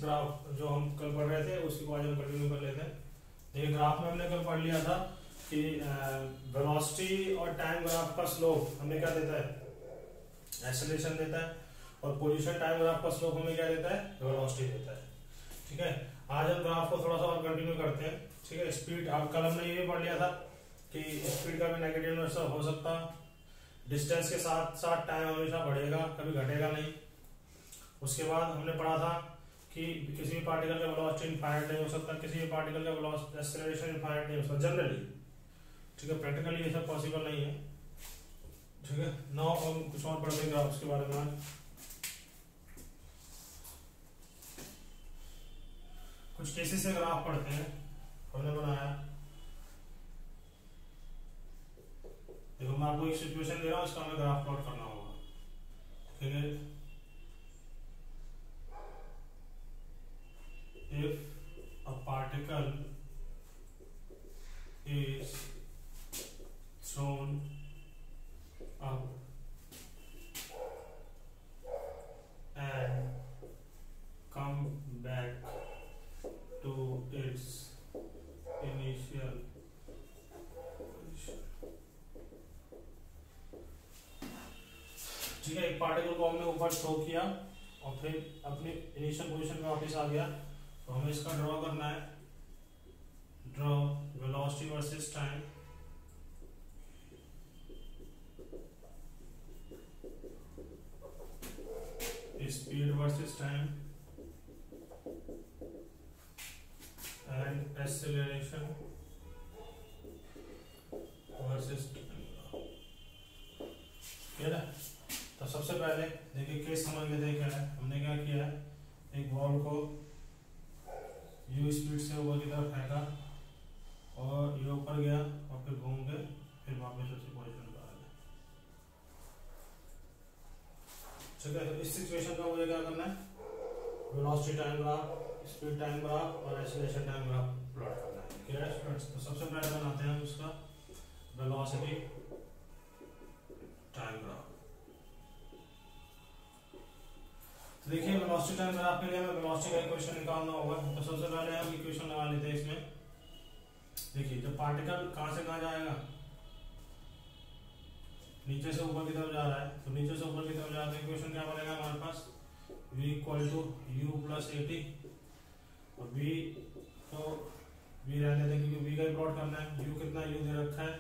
Graph जो हम कल पढ़ रहे थे उसी को आज हम कंटिन्यू कर लेते हैं। देखिए ग्राफ में हमने कल पढ़ लिया था कि वेलोसिटी और टाइम ग्राफ का स्लोप हमें क्या देता है, एक्सेलरेशन देता है, और पोजीशन टाइम ग्राफ का स्लोप हमें क्या देता है, वेलोसिटी देता है। ठीक है, आज हम ग्राफ को थोड़ा सा और कंटिन्यू करते हैं। ठीक है, स्पीड अब कल हमने ये भी पढ़ लिया था कि स्पीड का भी नेगेटिव हो सकता, डिस्टेंस के साथ साथ टाइम हमेशा बढ़ेगा, कभी घटेगा नहीं। उसके बाद हमने पढ़ा था कि किसी भी पार्टिकल का वेलोसिटी इनफाइनाइट नहीं हो सकता, किसी भी पार्टिकल का वेलोसिटी एक्सेलरेशन इनफाइनाइट नहीं हो सकता जनरली। ठीक है, प्रैक्टिकली ये सब पॉसिबल नहीं है। ठीक है, नाउ हम कुछ और पढ़ते हैं ग्राफ्स के बारे में। कुछ केसेस से ग्राफ पढ़ते हैं हमने बनाया। देखो मैं आपको एक सिचुएशन दे रहा हूं, इसका हमें ग्राफ प्लॉट करना होगा। ठीक है, if a particle is thrown up and come back to its initial position। ठीक है, एक पार्टिकल को हमने ऊपर थ्रो किया और फिर अपनी इनिशियल पोजीशन में वापस आ गया, तो हमें इसका ड्रॉ करना है। Draw velocity versus time. Speed versus time and acceleration versus time. Clear है? तो सबसे पहले देखिए केस समझ लेते हैं क्या है। हमने क्या किया है, एक बॉल को यू स्पीड से ऊपर की तरफ फेंका और ये ऊपर गया और फिर घूम के फिर वापस उसी पोजीशन पर आ गया। ठीक है, तो इस सिचुएशन का मुझे क्या करना है, velocity time graph, speed time graph और एक्सेलरेशन टाइम ग्राफ प्लॉट करना है। क्लियर है स्टूडेंट्स? तो सबसे पहले बनाते हैं हम उसका वेलोसिटी टाइम ग्राफ। तो देखिए वेलोसिटी टाइम ग्राफ के लिए हमें वेलोसिटी का इक्वेशन निकालना होगा। तो सबसे पहले हम इक्वेशन लगा लेते हैं इसमें। देखिए जब पार्टिकल कहां से कहां जाएगा, नीचे से ऊपर की तरफ जा रहा है, तो नीचे से ऊपर की तरफ जा रहा है, इक्वेशन क्या बनेगा हमारे पास, v equal to u plus 80 और v तो v रहने दें क्योंकि v का प्लॉट करना है। u कितना u दे रखा है,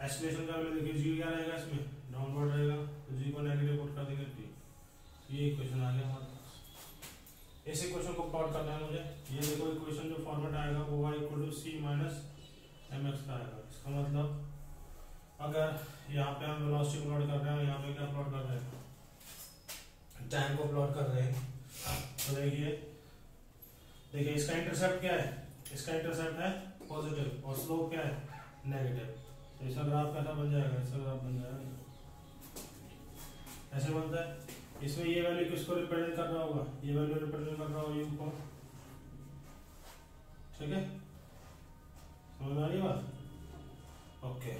एक्सेलरेशन का वैल्यू देखिए g क्या रहेगा, इसमें डाउनवर्ड रहेगा, तो g को नेगेटिव पुट कर देंगे t। ये इक्वेशन आ गया हमारे पास। इस इक्वेशन को प्लॉट करना है मुझे। ये देखो इक्वेशन जो फॉर्मेट आएगा वो y equal to c minus mx का आएगा। इसका मतलब अगर यहाँ पे हम वेलोसिटी प्लॉट कर रहे हैं, यहाँ पे क्या प्लॉट कर रहे हैं, टाइम को प्लॉट कर रहे हैं, तो देखिए इसका इंटरसेप्ट क्या है, इसका इंटरसेप्ट है पॉजिटिव और स्लोप क्या है, नेगेटिव। तो इसका ग्राफ कैसा बन जाएगा, इसका ग्राफ बन जाएगा ऐसे बनता है। इसमें ये वैल्यू किसको रिप्रेजेंट कर रहा होगा, ये वैल्यू रिप्रेजेंट कर रहा होगा यू को। ठीक है, समझ में आ रही बात? ओके,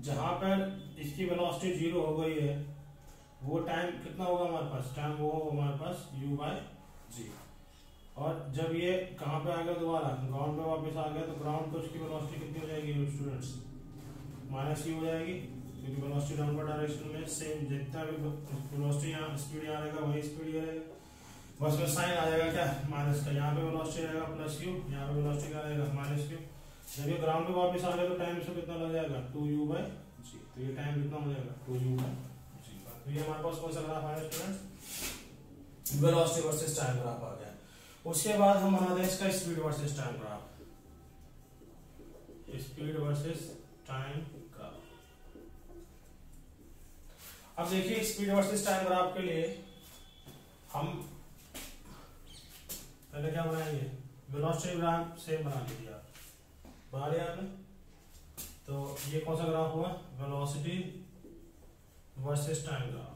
जहां पर इसकी वेलोसिटी 0 हो गई है वो टाइम कितना होगा हमारे पास, टाइम वो होगा हमारे पास u बाय जी। और जब ये कहां पे आ गया, दोबारा ग्राउंड पे वापस आ गया, तो ग्राउंड पे उसकी वेलोसिटी कितनी हो जाएगी स्टूडेंट्स, माइनस u हो जाएगी, क्योंकि वेलोसिटी डाउनवर्ड डायरेक्शन में सेम जितना भी वेलोसिटी यहाँ स्पीड यहाँ रहेगा वही स्पीड ये रहेगा, बस में साइन आ जाएगा क्या, माइनस का। यहाँ पे वेलोसिटी रहेगा प्लस u, यहाँ पे वेलोसिटी क्या रहेगा माइनस u। जब ये ग्राउंड पे वापस आ गया तो टाइम इसको कितना लग जाएगा, 2u बाय जी। तो ये टाइम कितना हो जाएगा, 2u बाय जी। तो ये हमारे पास कौन सा ग्राफ आया students, velocity versus time graph आ गया। उसके बाद हम बनाते हैं इसका speed versus time graph. Speed versus time graph. अब देखिए स्पीड वर्सेस टाइम ग्राफ के लिए हम पहले क्या बनाएंगे, वेलोसिटी ग्राफ सेम बना लीजिए आप, बना लिया आपने। तो ये कौन सा ग्राफ हुआ, वेलोसिटी वर्सेस टाइम ग्राफ।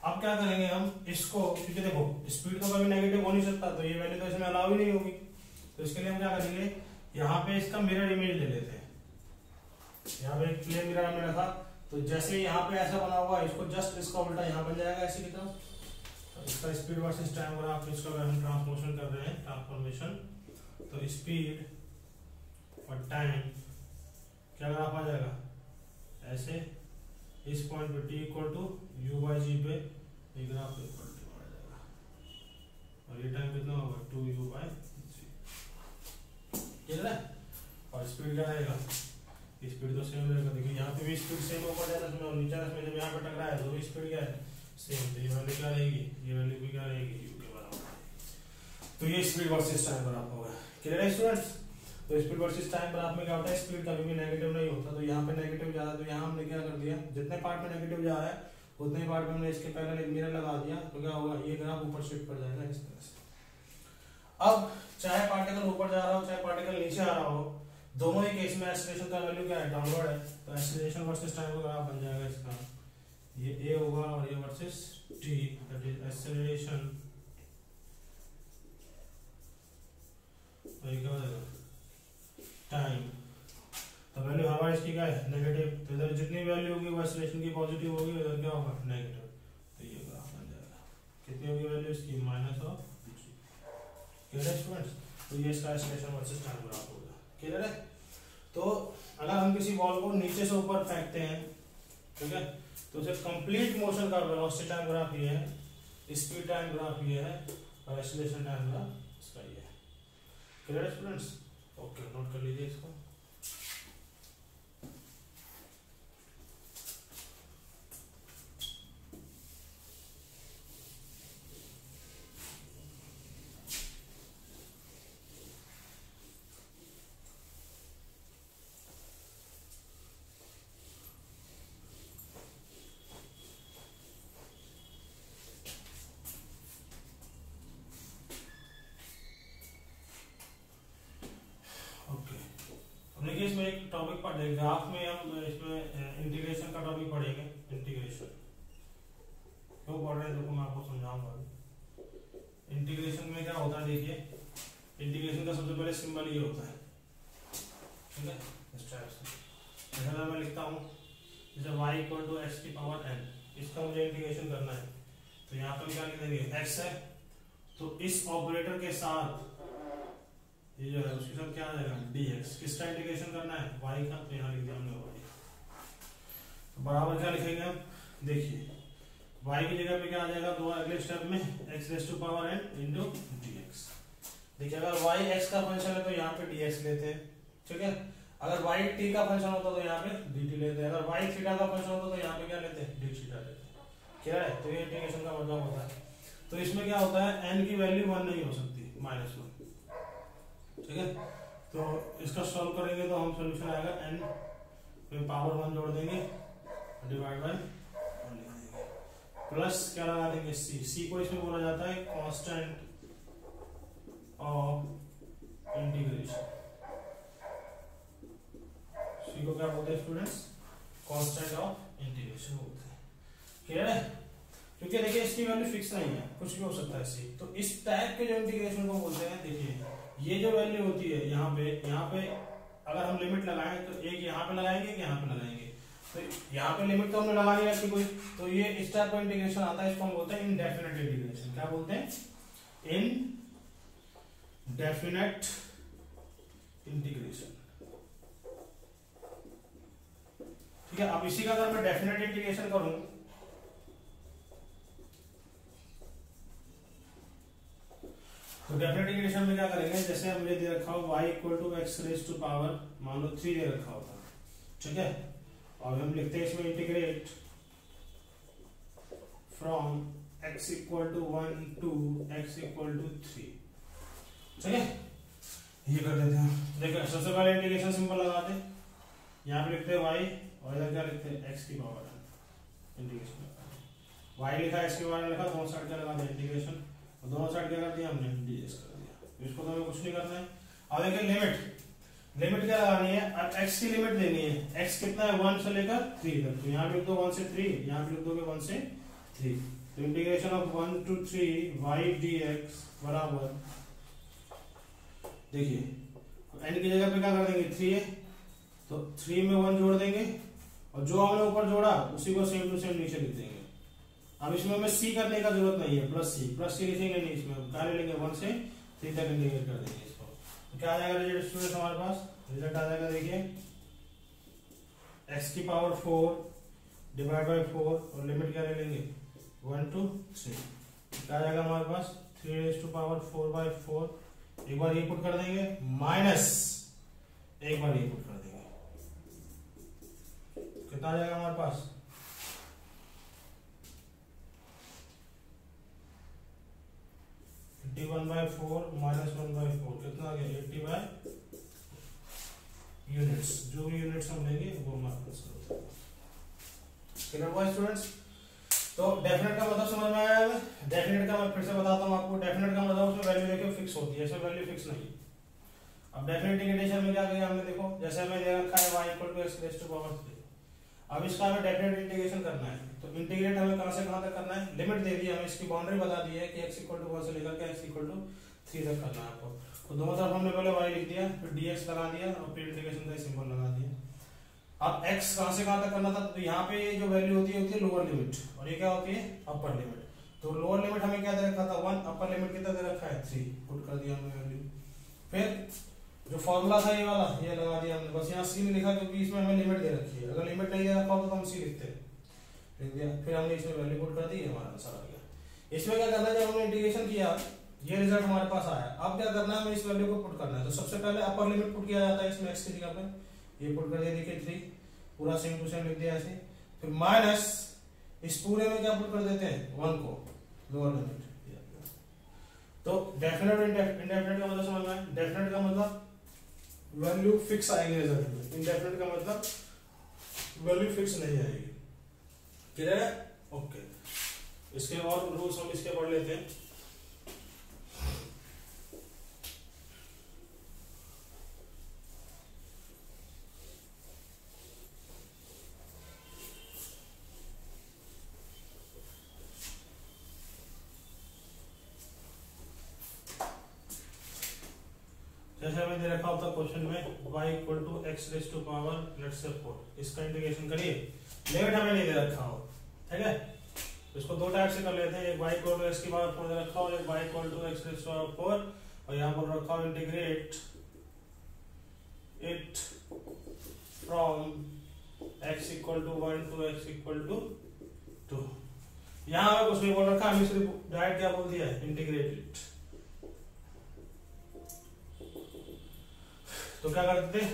अब क्या करेंगे हम इसको, क्योंकि देखो स्पीड तो कभी नेगेटिव हो नहीं सकता, तो ये वैल्यू तो इसमें अलाउ ही नहीं होगी। तो इसके लिए हम क्या करेंगे, यहाँ पे इसका मिरर इमेज ले लेते हैं। यहाँ पे एक प्लेन मिरर हमने रखा, तो जैसे यहाँ पे ऐसा बना हुआ, इसको जस्ट इसका उल्टा यहाँ बन जाएगा ऐसे की तरफ। तो इसका स्पीड वर्सेस टाइम ग्राफ, इसका हम ट्रांसफॉर्मेशन कर रहे हैं, ट्रांसफॉर्मेशन। तो स्पीड और टाइम क्या ग्राफ आ जाएगा ऐसे, इस पॉइंट पे t equal to U by G पे ये ग्राफ इक्वल टू आ जाएगा, और ये टाइम कितना होगा 2u बाई जी, ठीक है। और स्पीड क्या रहेगा, स्पीड तो सेम रहेगा। देखिए यहाँ पे भी स्पीड सेम ऊपर जाता है और नीचे में जब यहाँ पे टकराया तो स्पीड क्या है सेम, तो ये वैल्यू क्या रहेगी, ये वैल्यू भी क्या रहेगी u के बराबर। तो ये स्पीड वर्सेस टाइम ग्राफ होगा। क्लियर है स्टूडेंट्स। तो स्पीड वर्सेस टाइम ग्राफ में क्या होता है, स्पीड कभी भी नेगेटिव नहीं होता। तो यहाँ पे नेगेटिव जा रहा है, तो यहाँ हमने क्या कर दिया, जितने पार्ट में नेगेटिव जा रहा है उतने ही पार्ट में हमने इसके पहले एक मिरर लगा दिया, तो क्या होगा ये ग्राफ ऊपर शिफ्ट कर जाएगा इस तरह से। अब चाहे पार्टिकल ऊपर जा रहा हो चाहे पार्टिकल नीचे आ रहा हो, दोनों ही केस में एक्सीलरेशन का वैल्यू क्या है डाउनवर्ड है, तो एक्सीलरेशन वर्सेस टाइम का ग्राफ बन जाएगा इसका, ये a होगा और ये versus t, that is acceleration, तो ये क्या हो जाएगा टाइम। तो वैल्यू हमारी इसकी क्या है नेगेटिव, तो इधर जितनी वैल्यू होगी वो एक्सीलरेशन की पॉजिटिव होगी, इधर क्या होगा नेगेटिव, तो ये ग्राफ बन जाएगा। कितनी होगी वैल्यू इसकी माइनस ऑफ g। क्लियर है स्टूडेंट्स। तो ये इसका एक्सीलरेशन वर्सेस टाइम ग्राफ होगा। क्लियर है। तो अगर हम किसी बॉल को नीचे से ऊपर फेंकते हैं, ठीक है, तो उसे कंप्लीट मोशन का वेलोसिटी टाइम ग्राफ ये है, स्पीड टाइम ग्राफ ये है, और एक्सीलरेशन टाइम ग्राफ इसका ये है। क्लियर है स्टूडेंट्स। ओके, नोट कर लीजिए इसको। देखिए इसमें एक टॉपिक पढ़ेंगे, ग्राफ में हम इसमें इंटीग्रेशन का टॉपिक पढ़ेंगे। इंटीग्रेशन क्यों पढ़ रहे हैं देखो मैं आपको समझाऊंगा। इंटीग्रेशन में क्या होता है, देखिए इंटीग्रेशन का सबसे पहले सिंबल ये होता है, ठीक है, इस टाइप से। जैसा मैं लिखता हूँ जैसे y इक्वल टू एक्स की पावर n, इसका मुझे इंटीग्रेशन करना है, तो यहाँ पर क्या लिख देंगे x है, तो इस ऑपरेटर के साथ ये जो है उसके साथ क्या आ जाएगा dx। किसका इंटीग्रेशन करना है y का, तो यहाँ लिख दिया हमने y। तो बराबर क्या लिखेंगे हम, देखिए y की जगह पे क्या आ जाएगा दो अगले स्टेप में x raise to power n into dx। देखिए अगर y x का फंक्शन है तो यहाँ पे dx लेते हैं, ठीक है। अगर y t का फंक्शन होता तो यहाँ पे dt लेते हैं, अगर y थीटा का फंक्शन होता तो यहाँ पे क्या लेते हैं d थीटा लेते हैं। क्या है, तो ये इंटीग्रेशन का मतलब होता है। तो इसमें क्या होता है n की वैल्यू 1 नहीं हो सकती, -1, ठीक है। तो इसका सॉल्व करेंगे तो हम सॉल्यूशन आएगा n में पावर 1 जोड़ देंगे डिवाइड बाय 1 लिख देंगे, प्लस क्या लगा देंगे c को इसमें बोला जाता है कांस्टेंट ऑफ इंटीग्रेशन। c को क्या बोलते हैं स्टूडेंट्स, कांस्टेंट ऑफ इंटीग्रेशन बोलते हैं। क्लियर है। क्योंकि देखिए इसकी वैल्यू फिक्स नहीं है, कुछ भी हो सकता है c। तो इस टाइप के जो इंटीग्रेशन को बोलते हैं, देखिए ये जो वैल्यू होती है यहाँ पे अगर हम लिमिट लगाएं तो एक यहाँ पे लगाएंगे एक यहाँ पे लगाएंगे, तो यहाँ पे लिमिट तो हमने लगा नहीं रखी कोई, तो ये इस टाइप का इंटीग्रेशन आता है, इसको हम बोलते हैं इनडेफिनेट इंटीग्रेशन। क्या बोलते हैं, इनडेफिनेट इंटीग्रेशन, ठीक है। अब इसी का अगर मैं डेफिनेट इंटीग्रेशन करूं तो डेफिनेट इंटीग्रेशन में क्या करेंगे, जैसे मुझे दे रखा हो y equal to x raise to power मान लो 3 दे रखा होता, ठीक है, और हम लिखते हैं इसमें integrate from x equal to 1 to x equal to 3, ठीक है। ये कर देते हैं। देखो सबसे पहले इंटीग्रेशन सिंपल लगाते हैं, यहाँ पे लिखते हैं y और इधर क्या लिखते हैं x की पावर इंटीग्रेशन, y लिखा x की पावर लिखा, दोनों साइड क्या लगा दिया इंटीग्रेशन, दोनों साइड क्या कर दिया हमने dx कर दिया। इसको तो हमें कुछ नहीं करना है। अब देखिए लिमिट क्या लगानी है, अब x की लिमिट देनी है, x कितना है 1 से लेकर 3 तक, तो यहाँ पे लिख दो 1 से 3, यहाँ पे लिख दोगे 1 से 3, तो integration of 1 to 3 y dx बराबर, देखिए n की जगह पे क्या कर देंगे 3 है, तो 3 में 1 जोड़ देंगे और जो हमने ऊपर जोड़ा उसी को सेम टू सेम नीचे लिख देंगे। अब इसमें हमें सी करने का जरूरत नहीं है, प्लस सी लिखेंगे नहीं, इसमें क्या ले लेंगे 1 से 3 तक इंटीग्रेट कर देंगे इसको। तो क्या आ जाएगा रिजल्ट स्टूडेंट हमारे पास? रिजल्ट आ जाएगा, देखिए x की पावर 4 डिवाइड बाय 4 और लिमिट क्या ले लेंगे 1 to 3। क्या आ जाएगा हमारे पास 3 raised to पावर 4/4। एक बार ये पुट कर देंगे माइनस एक बार ये पुट कर देंगे, कितना आ जाएगा हमारे पास 81/4 माइनस 1/4 कितना आ गया 80 यूनिट्स। जो भी यूनिट्स हम लेंगे वो हमारे पास क्लियर हुआ स्टूडेंट्स। तो डेफिनेट का मतलब समझ में आया है? डेफिनेट का मैं फिर से बताता हूँ आपको। डेफिनेट का मतलब उसमें वैल्यू देखिए फिक्स होती है, इसमें वैल्यू फिक्स नहीं। अब डेफिनेट इंटीग्रेशन में क्या किया हमने, देखो जैसे हमें दे रखा है y = x raised to power 3। अब इसका हमें डेफिनेट इंटीग्रेशन करना है, तो इंटीग्रेट हमें कहां से कहां तक करना है, लिमिट दे दी हमें, इसकी बाउंड्री बता दी है कि x = 1 से लेकर के x = 3 तक करना है आपको। तो दोनों तरफ हमने पहले y लिख दिया, फिर dx लगा दिया और फिर इंटीग्रेशन का सिंबल लगा दिया। अब x कहां से कहां तक करना था, तो यहाँ पे जो वैल्यू होती है लोअर लिमिट और ये क्या होती है अपर लिमिट। तो लोअर लिमिट हमें क्या दे रखा था 1, अपर लिमिट कितना दे रखा है 3, पुट कर दिया हमने वैल्यू। फिर जो फॉर्मूला था ये वाला ये लगा दिया हमने, बस यहाँ c नहीं लिखा क्योंकि इसमें हमें लिमिट दे रखी है, अगर लिमिट नहीं दे रखा होता तो हम c लिखते, लिख दिया। फिर हमने इसमें वैल्यू पुट कर दी, हमारा आंसर आ गया। इसमें क्या करना है, जब हमने इंटीग्रेशन किया ये रिजल्ट हमारे पास आया, अब क्या करना है हमें इस वैल्यू को पुट करना है। तो सबसे पहले अपर लिमिट पुट किया जाता है इसमें x की जगह पे, ये पुट कर दिया देखिए 3, पूरा सेम टू सेम लिख दिया ऐसे। फिर माइनस इस पूरे में क्या पुट कर देते हैं 1 को लोअर लिमिट। तो डेफिनेट और इंडेफिनेट का मतलब समझ में, डेफिनेट का मतलब वैल्यू फिक्स आएगी रिजल्ट में, इंडेफिनेट का मतलब वैल्यू फिक्स नहीं आएगी। क्लियर है? ओके, इसके और रूल्स हम इसके पढ़ लेते हैं। जैसे हमें दे रखा होता क्वेश्चन में y = x raised to power let's say 4, इसका इंटीग्रेशन करिए, लिमिट हमें नहीं दे रखा हो, ठीक है। तो इसको दो टाइप से कर लेते हैं, एक y = x की पावर 4 दे रखा हो, एक y = x raised to power 4 और यहाँ पर रखा हो integrate it from x = 1 to x = 2। यहाँ हमें कुछ नहीं बोल रखा, हमें सिर्फ डायरेक्ट क्या बोल दिया है इंटीग्रेट इट। तो क्या करते थे,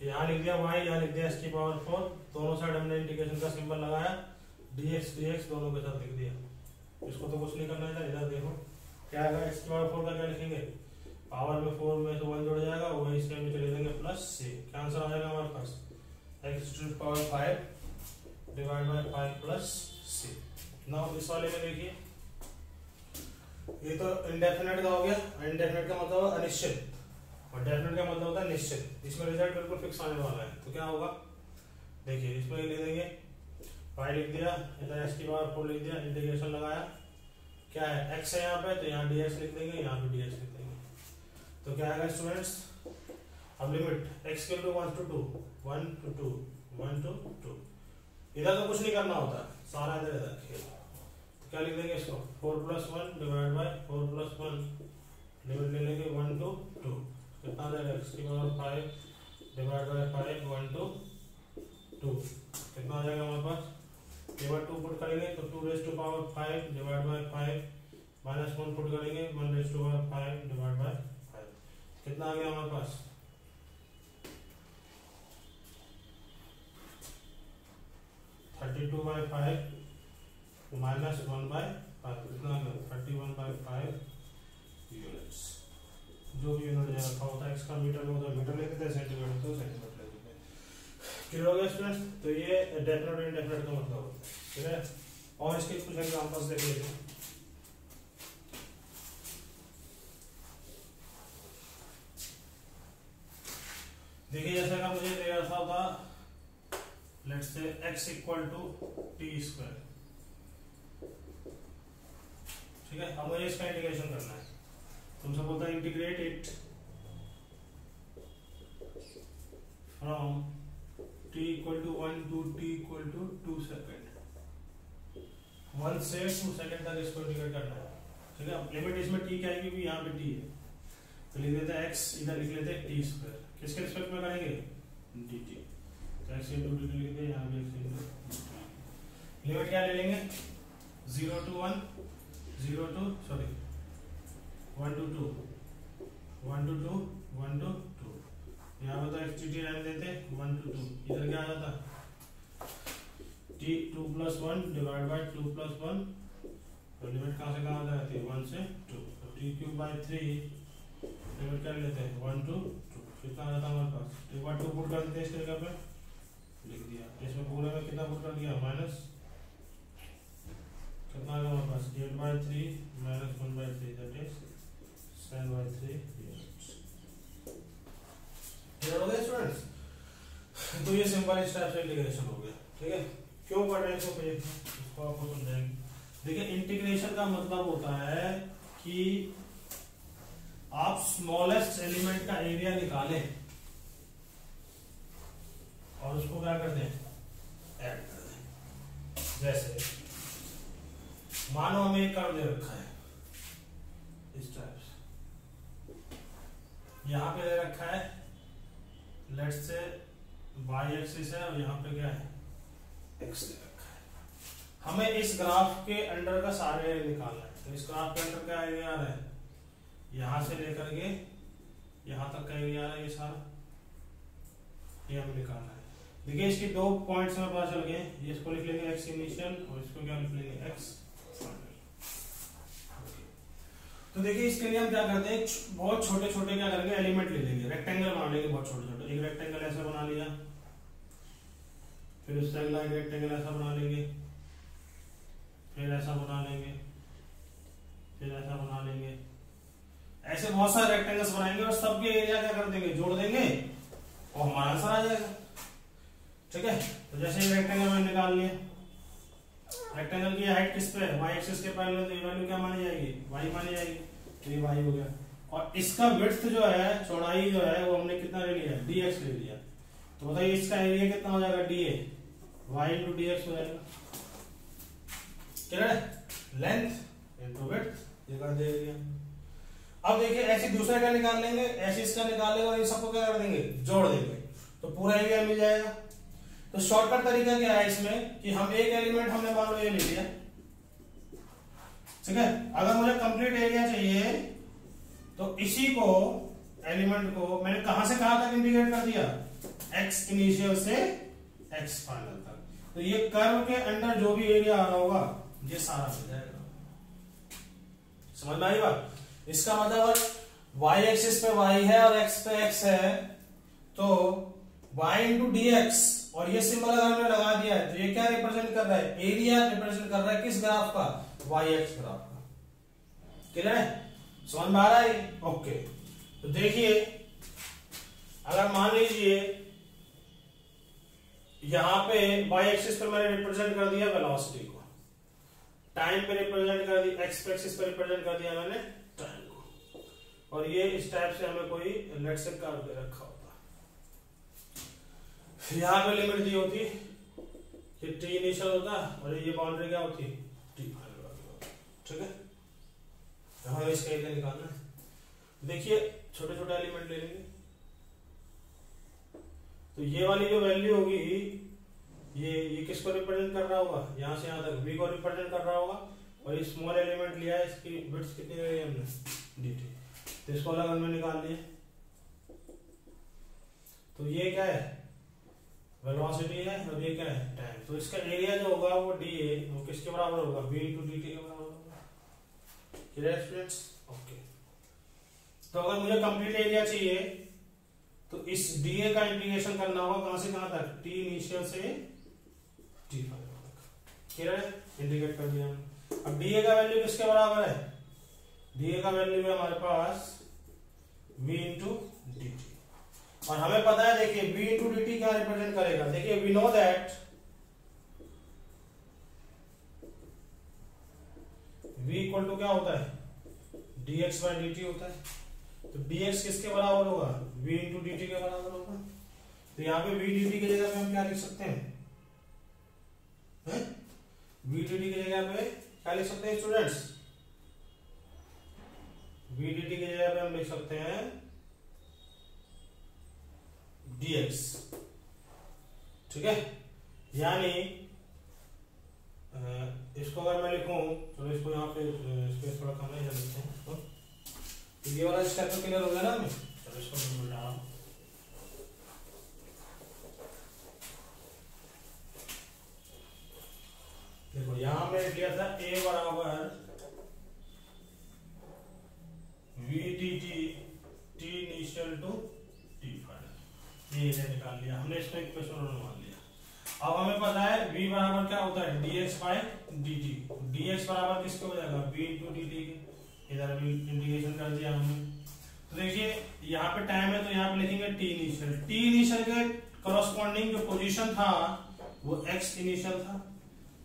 यहाँ लिख दिया y, यहाँ लिख दिया x की पावर 4, दोनों साइड हमने इंटीग्रेशन का सिंबल लगाया, dx दोनों के साथ लिख दिया। इसको तो कुछ नहीं करना है, इधर देखो क्या आएगा, x की पावर 4 का क्या लिखेंगे, पावर में 4 में तो 1 जुड़ जाएगा, वही इसमें भी चले देंगे प्लस c। क्या आंसर आ जाएगा हमारे पास x⁵ 5 divide by 5 plus c। Now इस वाले में देखिए, ये तो इंडेफिनेट का हो गया, इंडेफिनेट का मतलब अनिश्चित और डेफिनेट का मतलब होता है निश्चित। इसमें रिजल्ट बिल्कुल फिक्स आने वाला है, तो क्या होगा देखिए, इसमें ले देंगे y लिख दिया, इधर x की पावर 4 लिख दिया, इंटीग्रेशन लगाया, क्या है x है यहाँ पे, तो यहाँ dx लिख देंगे, यहाँ पे dx लिख देंगे। तो क्या आएगा स्टूडेंट्स, अब limit x = 1 to 2 1 to 2 1 to 2, इधर तो कुछ नहीं करना होता, सारा इधर खेल। तो क्या लिख देंगे इसको 4 + 1 डिवाइड बाय 4 + 1, लिमिट ले लेंगे 1 to 2, कितना आ जाएगा x की पावर 5 डिवाइड बाय 5 1 to 2, कितना आ जाएगा हमारे पास, एक बार 2 पुट करेंगे तो 2 raised to power 5 divide by 5 minus 1 put करेंगे 1 raised to power 5 divide by 5, कितना आ गया हमारे पास 32/5 माइनस 1/5, कितना आ गया 31/5 यूनिट्स। जो भी यूनिट रखा होता है, इसका मीटर में होता है मीटर लेते थे, सेंटीमीटर तो सेंटीमीटर लेते थे। क्लियर हो गया स्टूडेंट्स? तो ये डेफिनेट और इंडेफिनेट का मतलब होता है, ठीक है। और इसके कुछ एग्जांपल्स देख लेते हैं। देखिए जैसे अगर मुझे दे रखा था लेट्स से x = t², ठीक है। अब मुझे इसका इंटीग्रेशन करना है, तुमसे बोलता है integrate it from t = 1 to t = 2 second. 1 से 2 सेकंड तक इसको इंटीग्रेट करना है, ठीक है। अब लिमिट इसमें t क्या आएगी, यहाँ पे t है, तो लिख देते हैं x, इधर लिख लेते हैं t स्क्वायर, किसके रिस्पेक्ट में करेंगे, dt, तो x into dt लिख दें, यहाँ पे x into dt। लिमिट क्या ले लेंगे, 0 to 1, 0 to sorry 1 to 2, 1 to 2, 1 to 2, यहाँ पे तो x dt रहने देते 1 to 2, इधर क्या आ जाता t 2 plus 1 divide by 2 plus 1, तो लिमिट कहाँ से कहाँ आ जाती है, 1 से 2, तो t क्यूब बाय 3 लिमिट क्या लेते हैं, 1 to 2, फिर कहाँ जाता है हमारे पास, एक बार 2 पुट कर देते हैं इस जगह पे, लिख दिया, इसमें पूरे में कितना पुट कर दिया, माइनस कितना आ गया हमारे पास, 8/3 माइनस 1/3 दैट इज 7/3। क्लियर हो गया स्टूडेंट्स, तो ये सिंपल इस टाइप से इंटीग्रेशन हो गया, ठीक है। क्यों पढ़ रहे हैं इसको आपको समझाएंगे। देखिए इंटीग्रेशन का मतलब होता है कि आप स्मॉलेस्ट एलिमेंट का एरिया निकालें और उसको क्या कर दें, ऐड कर दें। जैसे मानो हमें एक कर्व दे रखा है इस टाइप से, यहां पे दे रखा है लेट्स से y एक्सिस है और यहाँ पे क्या है, x दे रखा है। हमें इस ग्राफ के अंडर का सारे एरिया निकालना है, तो इस ग्राफ के अंडर का एरिया आ रहा है, यहां से लेकर के यहां तक का एरिया आ रहा है, ये सारा ये हमें निकालना है। देखिए इसके 2 पॉइंट्स में पता चल गए, ये इसको लिख लेंगे x इनिशियल और इसको क्या लिख लेंगे, x फाइनल। तो देखिए इसके लिए हम क्या करते हैं, बहुत छोटे छोटे क्या करेंगे, एलिमेंट ले लेंगे, रेक्टेंगल बना लेंगे बहुत छोटे छोटे, एक रेक्टेंगल ऐसा बना लिया, फिर उससे अगला एक रेक्टेंगल ऐसा बना लेंगे, फिर ऐसा बना लेंगे, फिर ऐसा बना लेंगे, ऐसे बहुत सारे रेक्टेंगल्स बनाएंगे और सबके एरिया क्या कर देंगे, जोड़ देंगे और हमारा आंसर आ जाएगा, ठीक है। तो जैसे ये रेक्टेंगल मैंने निकाल लिया, रेक्टेंगल की हाइट किस पे है, y एक्सिस के पैरेलल, तो ये वैल्यू क्या मानी जाएगी, y मानी जाएगी, तो ये y हो गया। और इसका विड्थ जो है, चौड़ाई जो है वो हमने कितना ले लिया, dx ले लिया, तो बताइए इसका एरिया कितना हो जाएगा, dA, y into dx हो जाएगा, क्या है, लेंथ into विड्थ, ये कर दे एरिया। अब देखिए ऐसे दूसरा क्या निकाल लेंगे, ऐसे इसका निकाल लेंगे और इन सबको क्या कर देंगे, जोड़ देंगे, तो पूरा एरिया मिल जाएगा। तो शॉर्टकट तरीका क्या है इसमें कि हम एक एलिमेंट हमने मान लो ये ले लिया, ठीक है। अगर मुझे कंप्लीट एरिया चाहिए तो इसी को एलिमेंट को मैंने कहां से कहां तक इंटीग्रेट कर दिया, x इनिशियल से x फाइनल तक, तो ये कर्व के अंदर जो भी एरिया आ रहा होगा ये सारा मिल जाएगा। समझ में आई बात, इसका मतलब y एक्सिस पे y है और x पे x है, तो y into dx, और ये सिंबल अगर हमने लगा दिया है तो ये क्या रिप्रेजेंट कर रहा है, एरिया रिप्रेजेंट कर रहा है किस ग्राफ का, y एक्स ग्राफ का। क्लियर है, समझ में आ रहा है, ओके। तो देखिए अगर मान लीजिए यहां पे y एक्सिस पर मैंने रिप्रेजेंट कर दिया वेलोसिटी को, टाइम पे रिप्रेजेंट कर दिया, x एक्सिस पर रिप्रेजेंट कर दिया मैंने टाइम को, और ये इस टाइप से हमें कोई लेट से कर्व दे रखा होता, यहाँ पे लिमिट दी होती कि t इनिशियल होता और ये बाउंड्री क्या होती, t फाइनल होती, ठीक है। हमें इसका एरिया निकालना है। देखिए छोटे छोटे एलिमेंट ले लेंगे, तो ये वाली जो वैल्यू होगी ये किसको रिप्रेजेंट कर रहा होगा, यहां से यहां तक v को रिप्रेजेंट कर रहा होगा, और ये स्मॉल एलिमेंट लिया है, इसकी विड्थ कितनी ले ली हमने, dt, तो इसको अलग हमने निकाल लिया। तो ये क्या है, वेलोसिटी है, और ये क्या है, टाइम, तो इसका एरिया जो होगा वो dA, वो किसके बराबर होगा, v into dt के बराबर होगा। Clear students, okay. तो अगर मुझे कंप्लीट एरिया चाहिए तो इस dA का इंटीग्रेशन करना होगा कहां से कहां तक, t इनिशियल से t फाइनल तक। क्लियर है, इंटीग्रेट कर दिया हमने। अब dA का वैल्यू किसके बराबर है, dA का वैल्यू है हमारे पास v into dt, और हमें पता है देखिए v into dt क्या रिप्रेजेंट करेगा, देखिए we know that v equal to क्या होता है, dx by dt होता है, तो dx किसके बराबर होगा, v into dt के बराबर होगा। तो यहाँ पे v dt की जगह पे हम क्या लिख सकते हैं, VDD की जगह पे क्या लिख सकते हैं स्टूडेंट्स? VDD की जगह पे हम लिख सकते हैं dx, ठीक है। यानी इसको अगर मैं लिखूं, चलो इसको यहाँ पे स्पेस थोड़ा कम है, या लिखते हैं इसको, तो ये वाला स्टेप तो क्लियर हो गया ना हमें। चलो इसको मैं मिटा रहा हूं। देखो यहां हमने लिया था a बराबर VDD t initial to t final, ये निकाल लिया हमने, इसमें इक्वेशन मान लिया। अब हमें पता है v बराबर क्या होता है dx बाय dt, dx बराबर किसके हो जाएगा v इंटू dt के, इधर भी इंटीग्रेशन कर दिया हमने। तो देखिए यहाँ पे टाइम है तो यहाँ पे लिखेंगे t इनिशियल, t इनिशियल के करस्पॉन्डिंग जो पोजीशन था वो x इनिशियल था,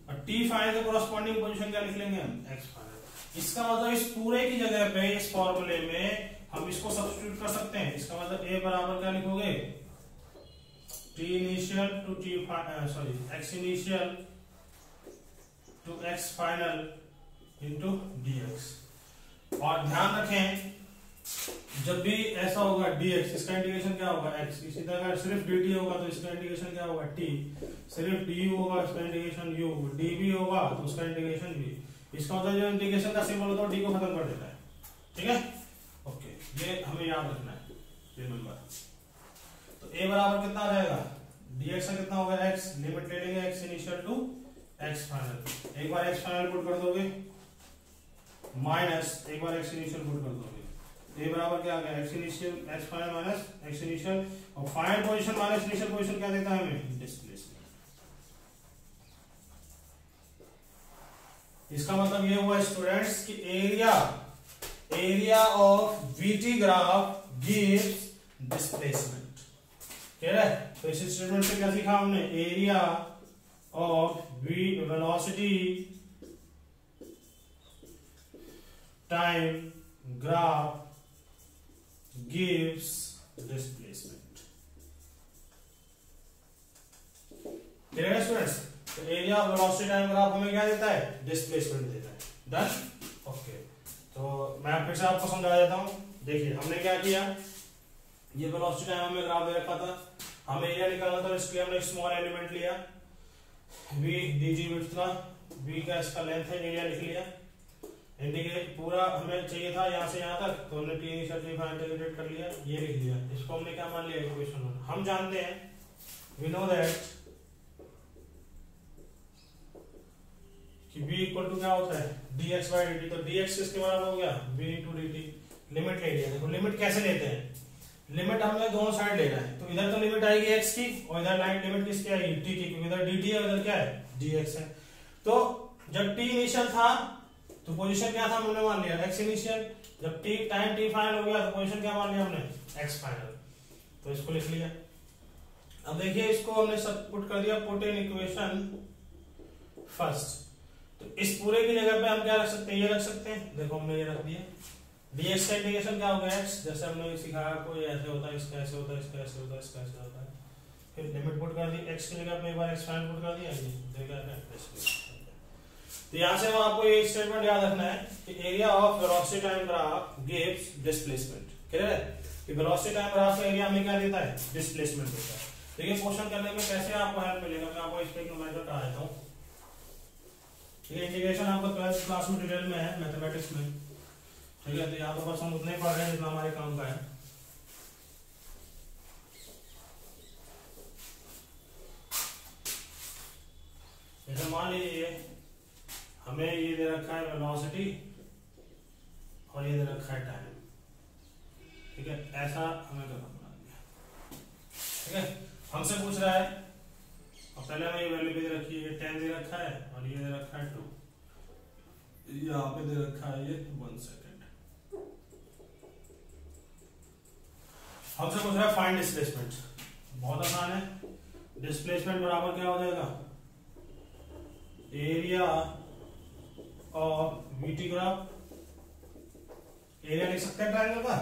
और t फाइनल के करस्पॉन्डिंग पोजीशन क्या लिख लेंगे हम x फाइनल। इसका मतलब इस पूरे की जगह पे इस फॉर्मूले में हम इसको सब्स्टिट्यूट कर सकते हैं। इसका मतलब a बराबर क्या लिखोगे t initial to x initial to x final into dx। और ध्यान रखें जब भी ऐसा होगा dx, इसका इंटीग्रेशन क्या होगा x, इसी तरह सिर्फ dt होगा तो इसका इंटीग्रेशन क्या होगा t, सिर्फ du होगा इसका इंटीग्रेशन u, dv होगा तो उसका इंटीग्रेशन v। इसका मतलब जो इंटीग्रेशन का सिंबल होता है d को खत्म कर देता है, ठीक है। ओके, ये हमें याद रखना है, ये नंबर। तो a बराबर कितना आ जाएगा dx का कितना होगा x, लिमिट ले लेंगे x initial to x final, एक बार x फाइनल पुट कर दोगे माइनस एक बार x इनिशियल पुट कर दोगे, a बराबर क्या आ गया x initial x final minus x initial, और final position minus initial position क्या देता है हमें डिस्प्लेसमेंट। इसका मतलब ये हुआ स्टूडेंट्स कि area of VT graph gives displacement, clear है। तो इस स्टेटमेंट से क्या सीखा हमने, area of velocity time graph gives displacement, clear है स्टूडेंट्स। तो area of velocity time graph हमें क्या देता है डिस्प्लेसमेंट देता है। Done, okay. तो मैं फिर से आपको समझा देता हूं। देखिए हमने क्या किया, ये वेलोसिटी टाइम हमें ग्राफ दे रखा था, हमें एरिया निकालना था, इसलिए हमने एक स्मॉल एलिमेंट लिया v dg विड्थ था, v का इसका लेंथ है, एरिया लिख लिया। इंटीग्रेट पूरा हमें चाहिए था यहाँ से यहाँ तक, तो हमने t initial t final integrate कर लिया, ये लिख लिया। इसको हमने क्या मान लिया इक्वेशन 1। हम जानते हैं वी नो दैट कि v इक्वल टू क्या होता है dx बाय dt, तो dx किसके बराबर हो गया v इंटू dt। लिमिट ले लिया। देखो लिमिट कैसे लेते हैं, लिमिट हमने दोनों साइड लेना है, तो इधर तो लिमिट आएगी x की और इधर लाइन लिमिट किसकी आएगी t की, क्योंकि इधर dt है इधर क्या है dx है। तो जब t इनिशियल था तो पोजीशन क्या था हमने मान लिया x इनिशियल, जब t टाइम t फाइनल हो गया तो पोजीशन क्या मान लिया हमने x फाइनल, तो इसको लिख लिया। अब देखिए इसको हमने सब पुट कर दिया, पुट इन इक्वेशन फर्स्ट। तो इस पूरे की जगह पे हम क्या रख सकते हैं, ये रख सकते हैं। देखो हमने ये रख दिया, dx का इंटीग्रेशन क्या होगा x, जैसे हमने सिखाया कोई ऐसे होता है, इसका ऐसे होता है, इसका ऐसे होता है, इसका ऐसे होता है। फिर लिमिट पुट कर दी, x की जगह पे एक बार x फाइनल पुट कर दिया, ये देखा। तो यहां से हम आपको ये स्टेटमेंट याद रखना है कि area of velocity time graph gives displacement, clear है। कि वेलोसिटी टाइम ग्राफ का एरिया हमें क्या देता है डिस्प्लेसमेंट देता है। देखिए क्वेश्चन करने में कैसे आपको हेल्प मिलेगा, मैं आपको इस पे एक नंबर बता देता हूं। ये इंटीग्रेशन आपको 12th क्लास में डिटेल में है मैथमेटिक्स में, ठीक है। तो यहाँ तो बस हम उतना ही पढ़ रहे हैं जितना हमारे काम का है। जैसे मान लीजिए हमें ये दे रखा है वेलोसिटी और ये दे रखा है टाइम, ठीक है। ऐसा हमें करना बना दिया, ठीक है। हमसे पूछ रहा है, और पहले हमें ये वैल्यू भी दे रखी है, 10 दे रखा है और ये दे रखा है 2, यहाँ पे दे रखा है ये 1 सेकेंड। हमसे पूछ रहा है फाइंड डिस्प्लेसमेंट, बहुत आसान है। डिस्प्लेसमेंट बराबर क्या हो जाएगा एरिया और VT ग्राफ, एरिया लिख सकते हैं ट्रायंगल का,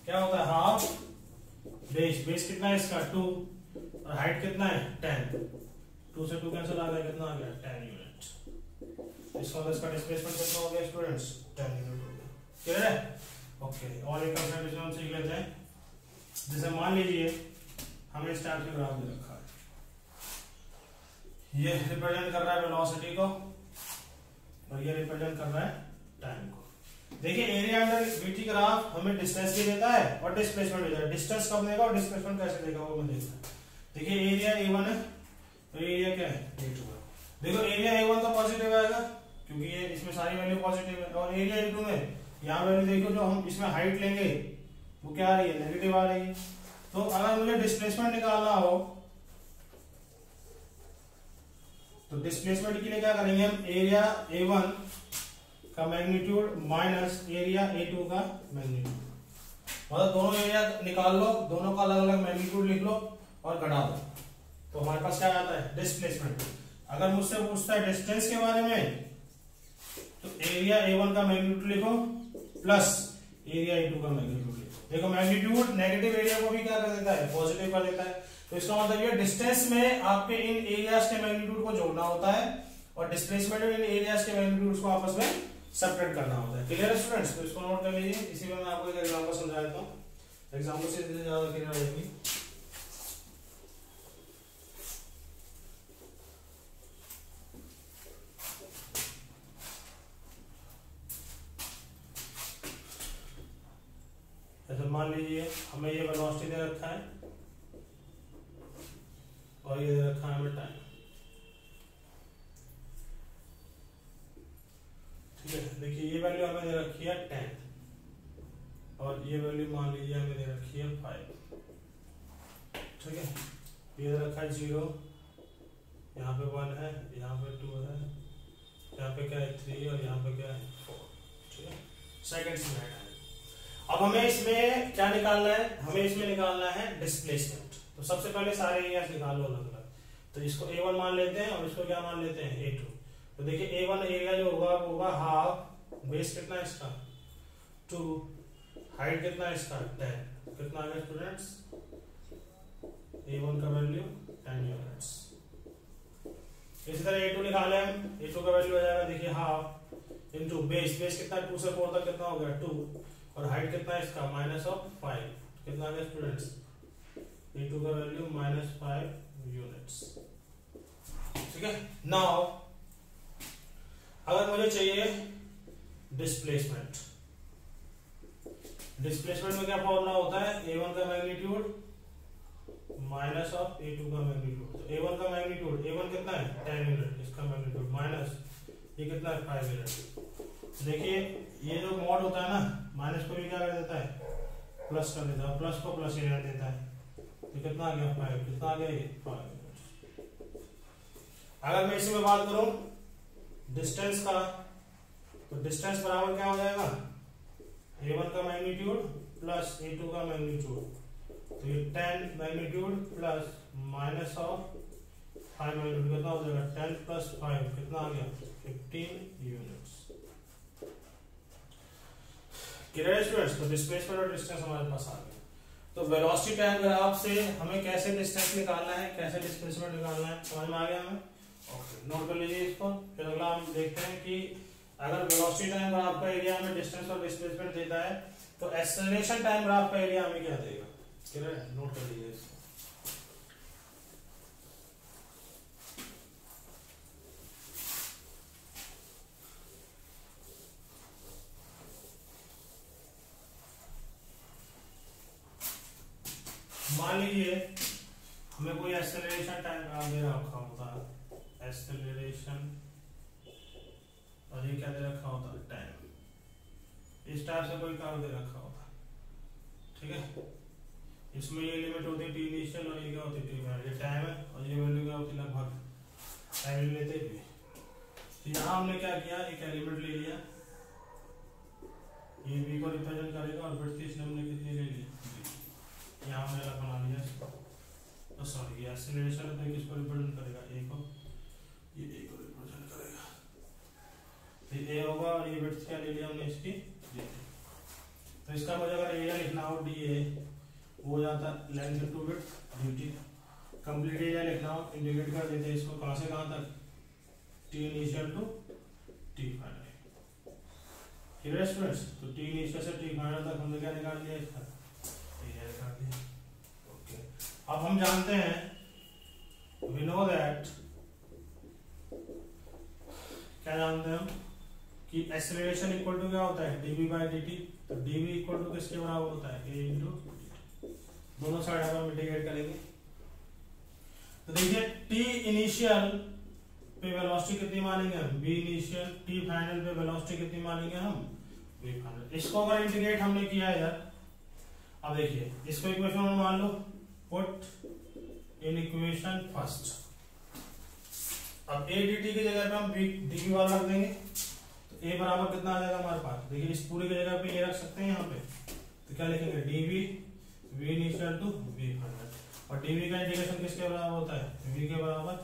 क्या होता है हाफ बेस, बेस कितना है इसका 2 और हाइट कितना है 10, 2 से 2 कैंसिल आ गया, कितना आ गया 10 यूनिट, इसका मतलब इसका डिस्प्लेसमेंट कितना हो गया स्टूडेंट्स 10 यूनिट हो गया। क्लियर है? ओके, और एक कंसेप्ट हम सीख लेते हैं। जैसे मान लीजिए हमें इस टाइप से ग्राफ दे रखा है, ये रिप्रेजेंट कर रहा है वेलोसिटी को और ये रिप्रेजेंट कर रहा है टाइम को। देखिए एरिया अंडर बीटी ग्राफ हमें डिस्टेंस भी देता है और डिस्प्लेसमेंट देता है। डिस्टेंस कब देगा और डिस्प्लेसमेंट कैसे देगा वो मैं देखना है। देखिए एरिया A1 है तो एरिया क्या है A2 है। देखो एरिया A1 तो पॉजिटिव आएगा क्योंकि ये इसमें सारी वैल्यू पॉजिटिव है, और एरिया A2 में यहाँ वैल्यू देखो जो हम इसमें हाइट लेंगे वो क्या आ रही है, नेगेटिव आ रही है। तो अगर मुझे डिस्प्लेसमेंट निकालना हो तो डिस्प्लेसमेंट के लिए क्या करेंगे हम, एरिया A1 का मैग्नीट्यूड माइनस एरिया A2 का मैग्नीट्यूड, मतलब दोनों एरिया निकाल लो, दोनों का अलग अलग मैग्नीट्यूड लिख लो और घटा दो, तो हमारे पास क्या आता है डिस्प्लेसमेंट। अगर मुझसे पूछता है डिस्टेंस के बारे में तो एरिया A1 का मैग्नीट्यूड लिखो प्लस एरिया A2 का मैग्नीट्यूड लिखो। देखो मैग्नीट्यूड नेगेटिव एरिया को भी क्या कर देता है, पॉजिटिव कर देता है। तो इसका मतलब ये डिस्टेंस में आपके इन एरियाज के मैग्नीट्यूड को जोड़ना होता है और डिस्प्लेसमेंट में इन एरियाज के मैग्नीट्यूड को आपस में सेपरेट करना होता है। क्लियर है स्टूडेंट्स? तो इसको नोट कर लीजिए। इसी में मैं आपको एक एग्जांपल समझा देता हूँ, एग्जांपल से ज्यादा क्लियर हो जाएगी। ऐसे मान लीजिए हमें ये वेलोसिटी दे रखा है और ये दे रखा है हमें टाइम। ठीक है, देखिए ये वैल्यू हमें दे रखी है 10 और ये वैल्यू मान लीजिए हमें दे रखी है 5। ठीक है, ये दे रखा है 0, यहाँ पे 1 है, यहाँ पे 2 है, यहाँ पे क्या है 3 और यहाँ पे क्या है 4। ठीक है, सेकंड्स में है। अब हमें इसमें क्या निकालना है, हमें इसमें निकालना है डिस्प्लेसमेंट। तो सबसे पहले सारे एरियाज निकालो अलग अलग। तो इसको A1 मान लेते हैं और इसको क्या मान लेते हैं A2। तो देखिए A1 एरिया जो होगा वो होगा हाफ, बेस कितना है इसका 2, हाइट कितना है इसका 10, कितना आ गया स्टूडेंट्स A1 का वैल्यू 10 यूनिट्स। इसी तरह A2 निकाले हम, A2 का वैल्यू आ जाएगा देखिए हाफ इनटू बेस, बेस कितना 2 से 4 तक कितना हो गया 2, और हाइट कितना है इसका -5, कितना आ गया स्टूडेंट्स A2 का वैल्यू -5 यूनिट्स। ठीक है, नाउ अगर मुझे चाहिए डिस्प्लेसमेंट, डिस्प्लेसमेंट में क्या फॉर्मूला होता है, A1 का मैग्नीट्यूड माइनस ऑफ A2 का मैग्नीट्यूड। तो A1 का मैग्नीट्यूड, A1 कितना है 10 यूनिट, इसका मैग्नीट्यूड माइनस ये कितना है 5 यूनिट। देखिए ये जो मॉड होता है ना, माइनस को भी क्या कर देता है प्लस कर देता है, प्लस को प्लस ही रहने देता है। तो कितना आ गया 5, कितना आ गया ये 5। अगर मैं इसमें बात करूं डिस्टेंस का, तो डिस्टेंस बराबर क्या हो जाएगा A1 का मैग्नीट्यूड प्लस A2 का मैग्नीट्यूड। तो ये 10 magnitude plus minus of 5 magnitude कितना हो जाएगा 10 प्लस 5 कितना आ गया 15 यूनिट्स। Clear students? तो डिस्प्लेसमेंट और डिस्टेंस हमारे पास आ गया। तो वेलोसिटी टाइम ग्राफ से हमें कैसे डिस्टेंस निकालना है, कैसे डिस्प्लेसमेंट निकालना है, समझ में आ गया हमें? ओके, नोट कर लीजिए इसको। फिर अगला हम देखते हैं कि अगर वेलोसिटी टाइम ग्राफ का एरिया हमें डिस्टेंस और डिस्प्लेसमेंट देता है तो एक्सेलरेशन टाइम ग्राफ का एरिया हमें क्या देगा। क्लियर है? नोट कर लीजिए इसको। मान लीजिए हमें कोई एक्सेलरेशन टाइम ग्राफ दे रखा होता है, एक्सेलरेशन, और ये क्या दे रखा होता है टाइम। इस टाइप से कोई काम दे रखा होता है। ठीक है, इसमें ये लिमिट होती है टी इनिशियल और ये क्या होती है टी फाइनल, ये टाइम है और ये वैल्यू क्या होती है लगभग टाइम लेते हुए। तो यहाँ हमने क्या किया, एक एलिमेंट ले लिया, ये बी को रिप्रेजेंट करेगा और विड्थ इसने हमने कितनी ले ली, यहाँ हमने अलग बना लिया इसको। तो सॉरी ये एक्सेलरेशन है तो किसको रिप्रेजेंट करेगा, ए को, ये ए को रिप्रेजेंट करेगा। तो ए होगा और ये विड्थ क्या ले लिया हमने इसकी डी। तो इसका मुझे अगर एरिया लिखना हो डी ए, वो हो जाता है length into width dt। Complete area लिखना हो इंडिकेट कर देते हैं इसको कहां से कहां तक, t initial to t final. ठीक है स्टूडेंट्स, तो टी इनिशियल से टी फाइनल तक हमने क्या निकाल लिया इसका, एरिया निकाल दिया। ओके, अब हम जानते हैं, वी नो दैट, क्या जानते हैं हम कि एक्सेलरेशन इक्वल टू क्या होता है, dv बाई dt। तो dv इक्वल टू किसके बराबर होता है, a इंटू, दोनों साइड हम मिटिगेट करेंगे। तो देखिए t इनिशियल पे वेलोसिटी कितनी मानेंगे हम, v इनिशियल, t फाइनल पे वेलोसिटी कितनी मानेंगे हम, v फाइनल। इसको अगर इंटीग्रेट हमने किया है यार, अब देखिए इसको इक्वेशन में मान लो, पुट इन इक्वेशन फर्स्ट। अब a dt की जगह पे हम dv वाला रख देंगे, तो a बराबर कितना आ जाएगा हमारे पास, देखिए इस पूरी की जगह पे ये रख सकते हैं यहाँ पे, तो क्या लिखेंगे, dv v initial to v final. और dv का इंटीग्रेशन किसके बराबर होता है, v के बराबर,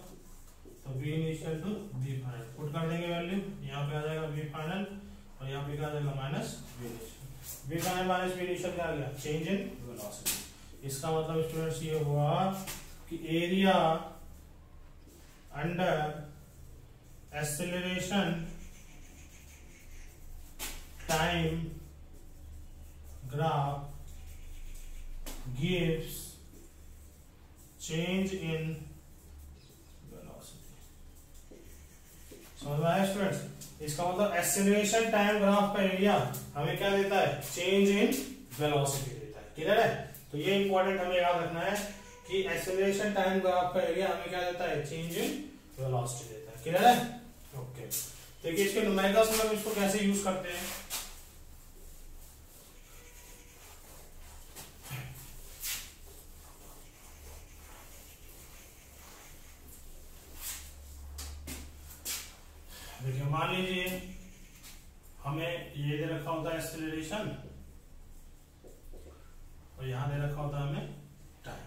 तो v initial to v final. Put कर देंगे वैल्यू, यहाँ पे आ जाएगा v फाइनल और यहाँ पे क्या आ जाएगा minus v initial. v final minus v initial क्या आ गया, चेंज इन वेलोसिटी। इसका मतलब स्टूडेंट्स ये हुआ कि area under acceleration time graph gives change in velocity। समझ में आया स्टूडेंट्स, इसका मतलब एक्सेलरेशन टाइम ग्राफ का एरिया हमें क्या देता है, चेंज इन वेलोसिटी देता है। क्लियर है, तो ये इंपॉर्टेंट हमें याद रखना है कि एक्सेलरेशन टाइम ग्राफ का एरिया हमें क्या देता है, चेंज इन वेलोसिटी देता है। क्लियर है, ओके। देखिए इसके न्यूमेरिकल्स में हम इसको कैसे यूज करते हैं, देखिए मान लीजिए हमें ये दे रखा होता है एक्सेलरेशन और यहां दे रखा होता है हमें टाइम।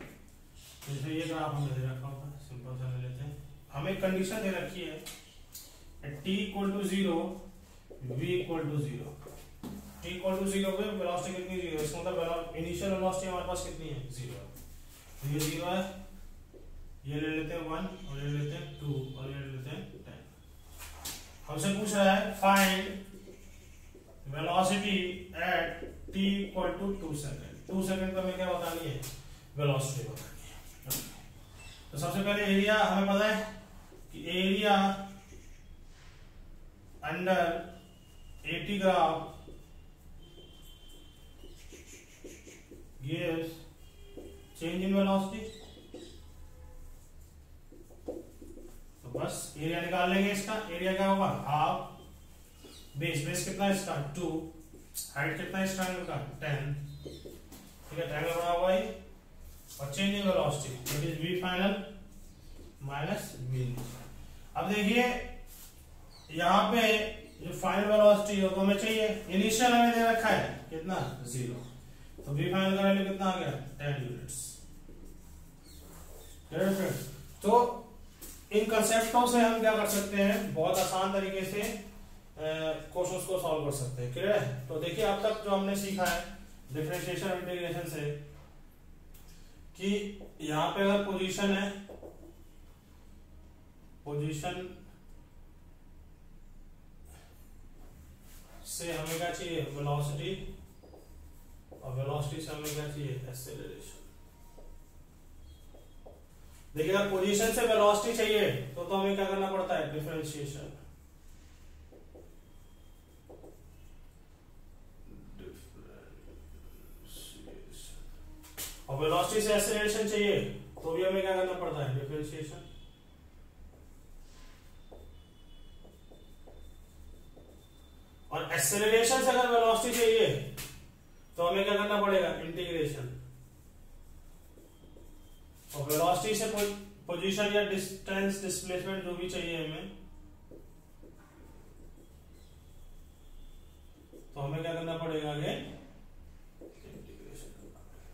जैसे ये ग्राफ हमें दे रखा होता है, सिंपल सा ले लेते हैं, हमें कंडीशन दे रखी है t equal to 0 v equal to 0। t equal to 0 पे वेलोसिटी कितनी 0, इसका मतलब इनिशियल वेलोसिटी हमारे पास कितनी है, 0 है। तो ये 0 है, ये ले लेते हैं 1 और ये ले लेते हैं 2 और ये ले लेते हैं 10। हमसे पूछ रहा है find velocity at t equal to 2 second. 2 second पे हमें क्या बतानी है, वेलोसिटी बतानी है। तो सबसे पहले एरिया हमें पता है कि area under 80 graph gives change in velocity। तो बस एरिया निकाल लेंगे इसका, एरिया क्या होगा, हाफ बेस, बेस कितना है इसका 2, हाइट कितना है इस ट्रायंगल का 10। ठीक है, ट्रायंगल बना हुआ है, और change in velocity that is v final minus v। अब देखिए यहाँ पे जो फाइनल वेलोसिटी है वो हमें चाहिए, इनिशियल हमें दे रखा है कितना 0, तो v फाइनल का वैल्यू कितना आ गया 10 यूनिट्स। तो इन कंसेप्टों से हम क्या कर सकते हैं, बहुत आसान तरीके से क्वेश्चंस को सॉल्व कर सकते हैं। क्लियर है, तो देखिए अब तक जो हमने सीखा है डिफरेंशिएशन और इंटीग्रेशन से, कि यहाँ पे अगर पोजीशन है, पोजीशन से हमें क्या चाहिए, वेलोसिटी, और वेलोसिटी से हमें क्या चाहिए, एक्सेलरेशन। देखिए अगर पोजीशन से वेलोसिटी चाहिए तो हमें क्या करना पड़ता है, डिफरेंशिएशन। और वेलोसिटी से एक्सेलरेशन चाहिए तो भी हमें क्या करना पड़ता है, डिफरेंशिएशन। और एक्सेलरेशन से अगर वेलोसिटी चाहिए तो हमें क्या करना पड़ेगा, इंटीग्रेशन। और वेलोसिटी से पोजीशन या डिस्टेंस, डिस्प्लेसमेंट जो भी चाहिए हमें, तो हमें क्या करना पड़ेगा, आगे इंटीग्रेशन करना पड़ेगा।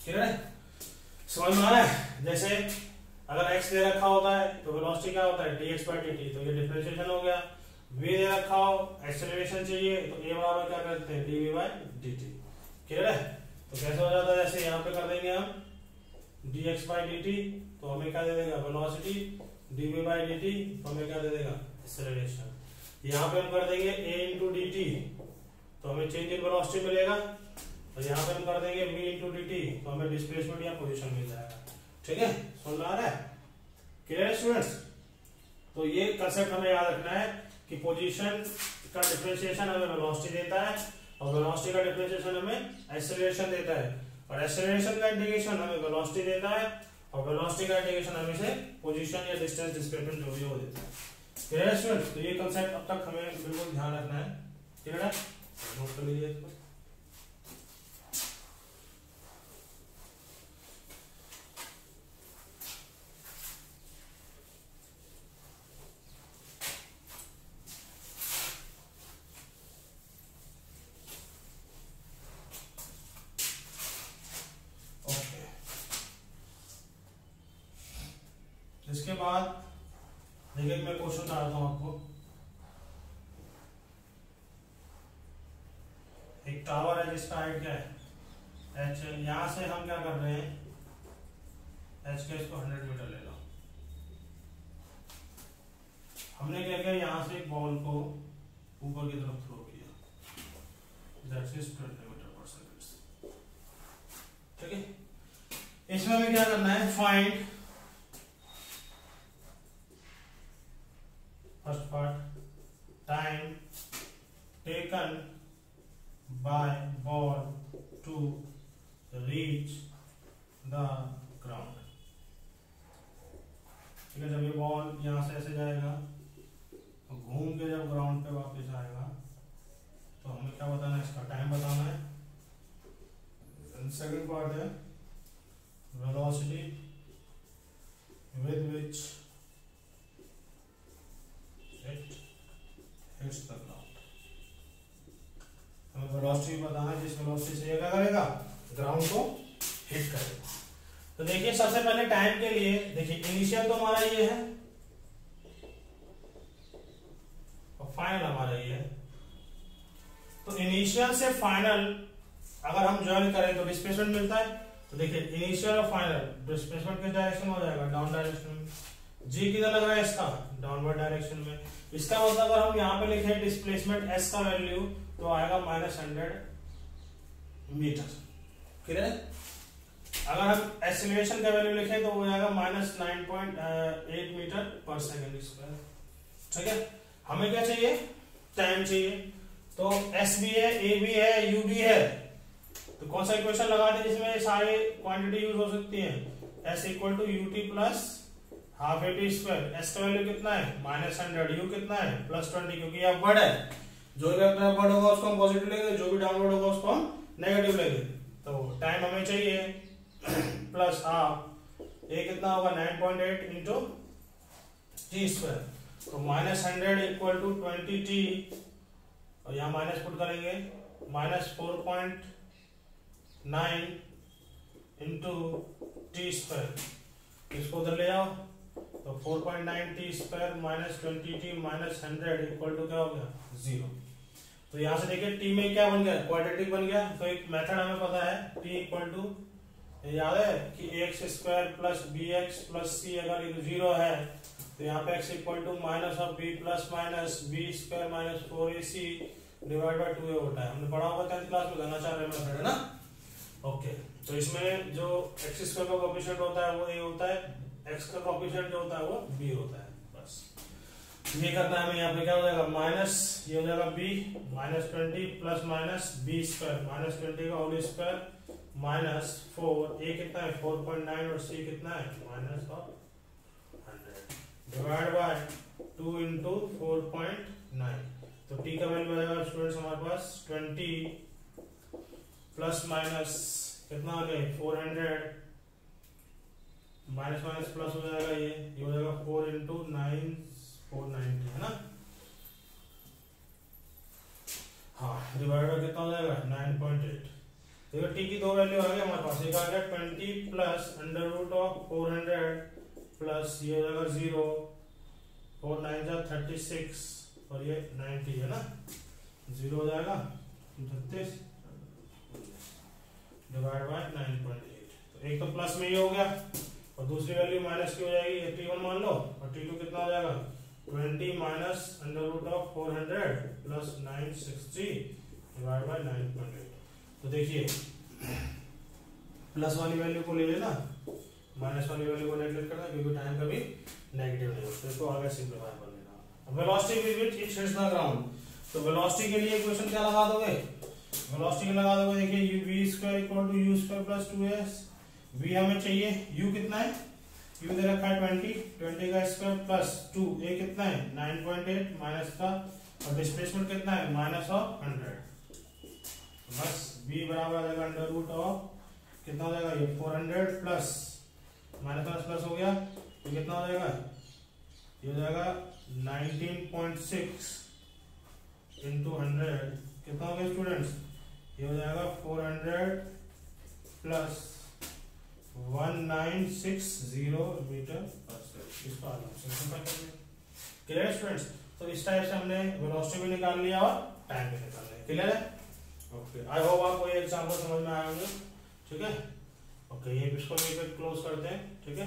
क्लियर है, समझ में आ रहा है। जैसे अगर x दे रखा होता है तो वेलोसिटी क्या होता है, dx by dt, तो ये डिफरेंशिएशन हो गया। v दे रखा हो, एक्सेलरेशन चाहिए, तो a बराबर क्या करते हैं, dv by dt। क्लियर है, तो कैसे हो जाता है, जैसे यहाँ पे कर देंगे हम dx by dt, तो हमें क्या दे देगा, वेलोसिटी, dv by dt, तो हमें क्या दे देगा, एक्सेलरेशन। यहाँ पे हम कर देंगे a इंटू डी टी, तो हमें चेंज इन वेलोसिटी मिलेगा, और यहाँ पे हम कर देंगे v इंटू डी टी, तो हमें डिस्प्लेसमेंट या पोजीशन मिल जाएगा। ठीक है, समझ आ रहा है? क्लियर है स्टूडेंट्स? तो ये कंसेप्ट हमें याद रखना है कि पोजीशन का डिफरेंशिएशन हमें वेलोसिटी देता है, और वेलोसिटी का डिफरेंशिएशन हमें एक्सेलरेशन देता है, और एक्सेलरेशन का इंडिकेशन हमें वेलोसिटी देता है, और वेलोसिटी का इंडिकेशन हमें से पोजीशन या डिस्टेंस डिस्प्लेसमेंट जो भी वो देता है। क्लियर है स्टूडेंट्स? तो ये कंसेप्ट अब तक हमें बिल्कुल ध्यान रखना है। क्लियर है? नोट कर लीजिए इसको। इसके बाद देखिए मैं क्वेश्चन डालता हूं आपको। एक टावर है जिसका हाइट क्या है h है। यहां से हम क्या कर रहे हैं, h के इसको 100 मीटर ले लो। हमने क्या किया, यहां से एक बॉल को ऊपर की तरफ थ्रो किया, that's is 20 metre per second. ठीक है, इसमें हमें क्या करना है, find first part time taken by ball to reach the ground. ठीक है, जब ये बॉल यहां से ऐसे जाएगा तो घूम के जब ग्राउंड पे वापस आएगा तो हमें क्या बताना है, इसका टाइम बताना है। सेकंड पार्ट है velocity with which it hits the ground। हमें वेलोसिटी बताना है जिस वेलोसिटी से ये क्या करेगा, ग्राउंड को हिट करेगा। तो देखिए सबसे पहले टाइम के लिए देखिए इनिशियल तो हमारा ये है और फाइनल हमारा ये है। तो इनिशियल से फाइनल अगर हम ज्वाइन करें तो डिस्प्लेसमेंट मिलता है। तो देखिए इनिशियल और फाइनल डिस्प्लेसमेंट किस डायरेक्शन में हो जाएगा, डाउन डायरेक्शन में। जी किधर लग रहा है इसका, डाउनवर्ड डायरेक्शन में। इसका मतलब अगर हम यहाँ पे लिखें डिस्प्लेसमेंट s का वैल्यू तो आएगा -100 मीटर। क्लियर है? अगर हम एक्सीलरेशन का वैल्यू लिखें तो वो आएगा -9.8 मीटर पर सेकंड स्क्वायर। ठीक है, हमें क्या चाहिए, टाइम चाहिए। तो s भी है, a भी है, u भी है, तो कौन सा इक्वेशन लगा दे जिसमें सारे क्वांटिटी यूज हो सकती है। s equal to u t plus half a t square. S का वैल्यू कितना है, -100, यू कितना है +20, क्योंकि ये अपवर्ड है। जो भी अपवर्ड होगा उसको हम पॉजिटिव लेंगे, जो भी डाउनवर्ड होगा उसको हम नेगेटिव लेंगे। तो टाइम हमें चाहिए प्लस हाफ, ये कितना होगा 9.8 इंटू टी स्क्वायर। तो -100 इक्वल टू 20t, और यहाँ माइनस पुट करेंगे, -4.9 इंटू टी स्क्वायर। इसको उधर ले जाओ तो 4.9 T square -20t -100 equal to क्या हो गया, 0। तो यहां से देखिए टी में क्या बन गया, क्वाड्रेटिक बन गया। तो एक मेथड हमें पता है, टी इक्वल टू याद है कि X square plus B X plus C, अगर 0 है तो यहाँ पे x equal to minus of B plus minus B square minus 4ac divide by 2a होता है। हमने पढ़ा होगा 10th क्लास में, गणना चार मेथड है ना। ओके, तो इसमें जो एक्स स्क्वायर का कोएफिशिएंट होता है वो a होता है, x का कोएफिशिएंट जो होता है वो b होता है। बस ये करना है हमें। यहाँ पे क्या हो जाएगा, माइनस ये हो जाएगा b -20 plus minus B square -20 का होल स्क्वायर -4, a कितना है 4.9 और c कितना है -100 डिवाइड बाय 2 इंटू 4.9। तो t का वैल्यू आएगा स्टूडेंट्स हमारे पास 20 प्लस माइनस कितना आ गया 400 माइनस माइनस प्लस हो जाएगा, ये हो जाएगा 4 इंटू 9 490 है ना। हाँ, डिवाइड बाय कितना हो जाएगा 9.8। देखो t की दो वैल्यू आ गई हमारे पास, एक आ गया 20 प्लस √400 प्लस ये हो जाएगा 0, 4 9 जा 36 और ये 90 है ना, 0 हो जाएगा 36 डिवाइड बाय 9.8। तो एक तो प्लस में ये हो गया और दूसरी वैल्यू माइनस की हो जाएगी, ये t1 मान लो और t2 कितना हो जाएगा 20 minus under root of 400 plus 960 divide by 9.8। तो देखिए प्लस वाली वैल्यू को ले लेना, माइनस वाली वैल्यू को नेगलेक्ट करना, क्योंकि टाइम कभी नेगेटिव नहीं होता। इसको आगे सिंपलीफाई कर लेना। Velocity with which it hits the ground, तो वेलोसिटी के लिए इक्वेशन क्या लगा दोगे, वेलोसिटी के लगा दोगे। देखिए v² equal to u² plus 2s। v हमें चाहिए, u कितना है, u दे रखा है 20 का स्क्वायर प्लस 2, a कितना है 9.8 माइनस का, और डिस्प्लेसमेंट कितना है माइनस ऑफ 100। बस v बराबर आ जाएगा अंडर रूट ऑफ कितना हो जाएगा, ये 400 प्लस माइनस माइनस प्लस हो गया, तो कितना हो जाएगा, ये हो जाएगा 19.6 इंटू 100 कितना हो गया स्टूडेंट्स, ये हो जाएगा 400 प्लस 1960 मीटर पर सेकंड। इसको आराम से सिंपल कर लिया। क्लियर स्टूडेंट्स, तो इस टाइप से हमने वेलोसिटी भी निकाल लिया और टाइम भी निकाल लिया। क्लियर है, ओके। आई होप आपको ये एग्जांपल समझ में आया होगा। ठीक है, ओके, ये इसको क्लोज करते हैं। ठीक है।